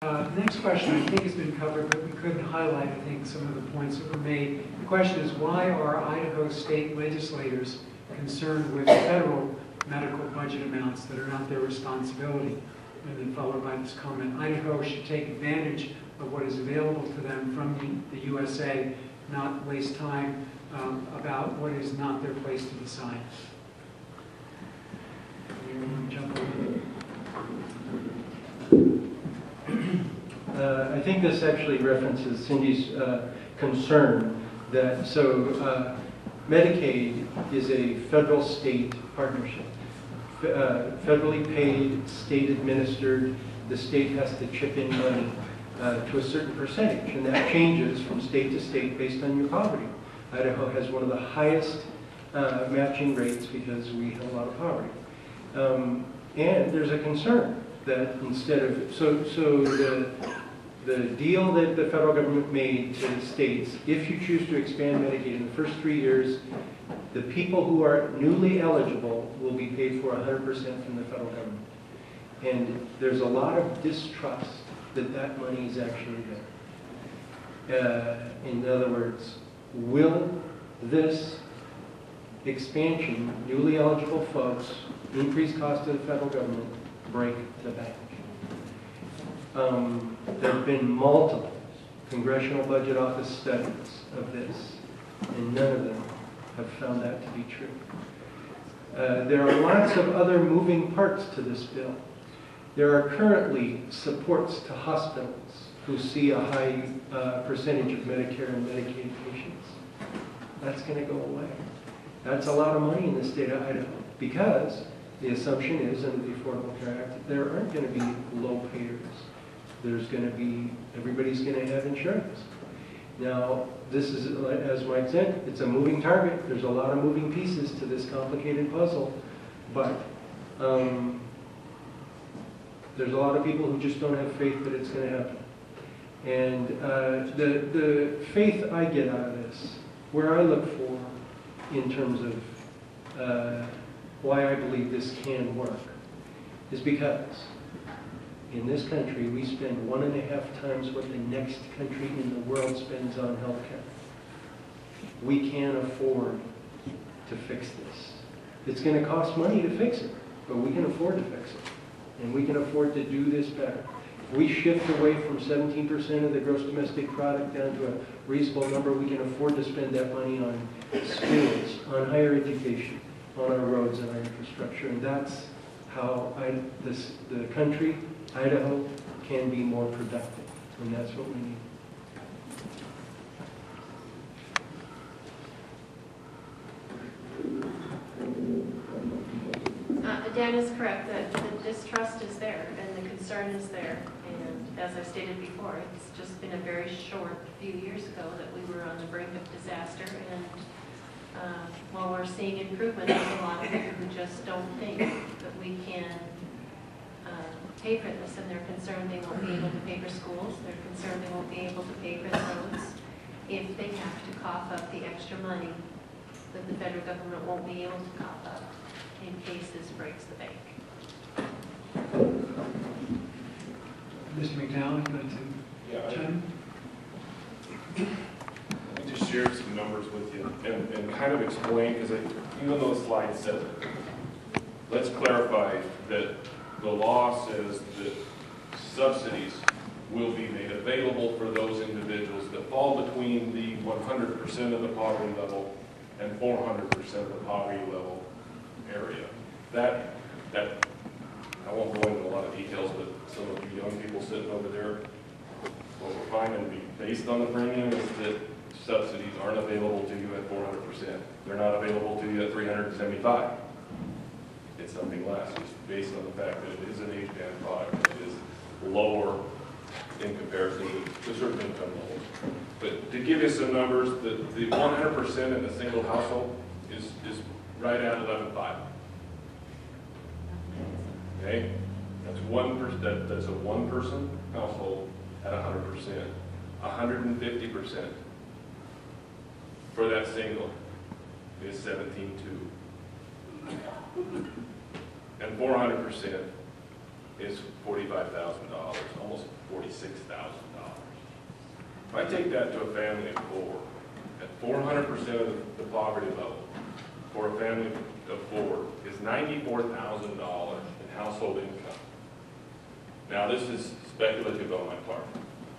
The next question I think has been covered, but we couldn't highlight, I think, some of the points that were made. The question is, why are Idaho state legislators concerned with federal medical budget amounts that are not their responsibility? And then followed by this comment, Idaho should take advantage of what is available to them from the USA, not waste time about what is not their place to decide. Jump over. I think this actually references Cindy's concern that, Medicaid is a federal-state partnership. Federally paid, state-administered, the state has to chip in money to a certain percentage, and that changes from state to state based on your poverty. Idaho has one of the highest matching rates because we have a lot of poverty. And there's a concern that instead of, the deal that the federal government made to the states, if you choose to expand Medicaid in the first 3 years, the people who are newly eligible will be paid for 100% from the federal government. And there's a lot of distrust that that money is actually there. In other words, will this expansion, newly eligible folks, increased cost to the federal government, break the bank? There have been multiple Congressional Budget Office studies of this, and none of them have found that to be true. There are lots of other moving parts to this bill. There are currently supports to hospitals who see a high percentage of Medicare and Medicaid patients. That's going to go away. That's a lot of money in the state of Idaho, because the assumption is, under the Affordable Care Act, that there aren't going to be low payers. There's going to be, everybody's going to have insurance. Now, this is, as Mike said, it's a moving target. There's a lot of moving pieces to this complicated puzzle, but there's a lot of people who just don't have faith that it's going to happen. And the faith I get out of this, where I look for in terms of why I believe this can work, is because in this country we spend 1.5 times what the next country in the world spends on healthcare. We can't afford to fix this. It's going to cost money to fix it, but we can afford to fix it. And we can afford to do this better. If we shift away from 17% of the gross domestic product down to a reasonable number, we can afford to spend that money on schools, on higher education, on our roads and our infrastructure. And that's how the country, Idaho, can be more productive. And that's what we need. Dan is correct that the distrust is there and the concern is there. And as I stated before, it's just been a very short few years ago that we were on the brink of disaster. And while we're seeing improvement, there's a lot of people who just don't think that we can pay for this. And they're concerned they won't be able to pay for schools. They're concerned they won't be able to pay for the roads if they have to cough up the extra money that the federal government won't be able to cough up in case this breaks the bank. Mr. McDowell, you'd like to chime in? Let me just share some numbers with you and kind of explain, because even though the slide says it, let's clarify that the law says that subsidies will be made available for those individuals that fall between the 100% of the poverty level and 400% of the poverty level area. That I won't go into a lot of details, but some of you young people sitting over there, what we're finding to be based on the premium is that subsidies aren't available to you at 400%. They're not available to you at 375. It's something less. It's based on the fact that it is an age band product. It is lower in comparison to certain income levels. But to give you some numbers, the 100% in a single household is right at 11.5. Okay, that's that's a one-person household at 100%. 150% for that single is 17.2, and 400% is $45,000, almost 46. If I take that to a family of four, at 400% of the poverty level, for a family of four, is $94,000 in household income. Now, this is speculative on my part,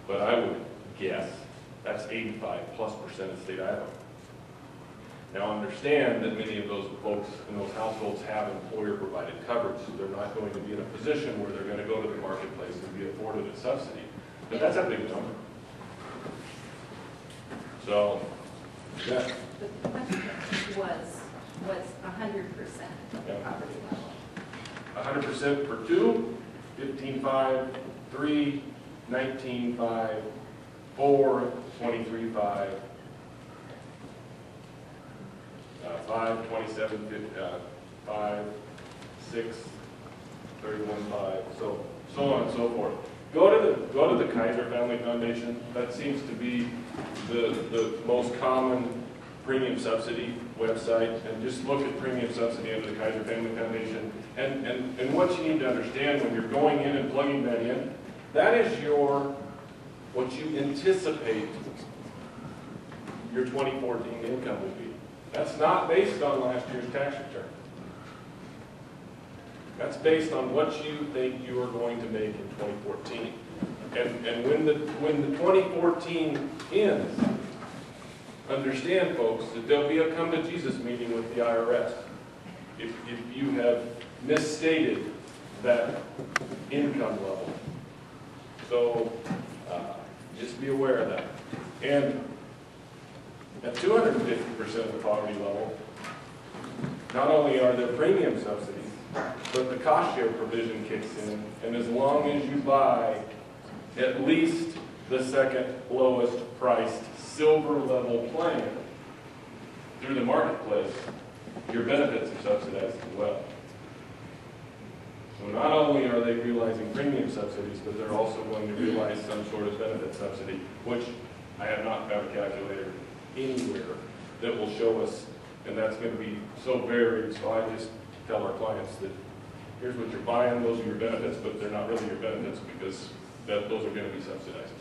but I would guess that's 85+% of state Idaho. Now, understand that many of those folks in those households have employer-provided coverage, so they're not going to be in a position where they're going to go to the marketplace and be afforded a subsidy. But that's a big number. So, yeah. The question was 100% of the Yeah. poverty level. 100% for 2, 15.5, 3, 19.5, 4, 23.5, 5, 27, 5, 6, 31.5, so on and so forth. Go to the Kaiser Family Foundation. That seems to be the most common premium subsidy website, and just look at premium subsidy under the Kaiser Family Foundation. And what you need to understand when you're going in and plugging that in, that is what you anticipate your 2014 income will be. That's not based on last year's tax return. That's based on what you think you are going to make in 2014. And when the 2014 ends, understand, folks, that there'll be a come to Jesus meeting with the IRS if you have misstated that income level. So just be aware of that. And at 250% of the poverty level, not only are there premium subsidies, but the cost share provision kicks in, and as long as you buy at least the second lowest priced silver level plan through the marketplace, your benefits are subsidized as well. So not only are they realizing premium subsidies, but they're also going to realize some sort of benefit subsidy, which I have not found a calculator anywhere that will show us, and that's going to be so varied. So I just tell our clients that here's what you're buying, those are your benefits, but they're not really your benefits because those are going to be subsidized.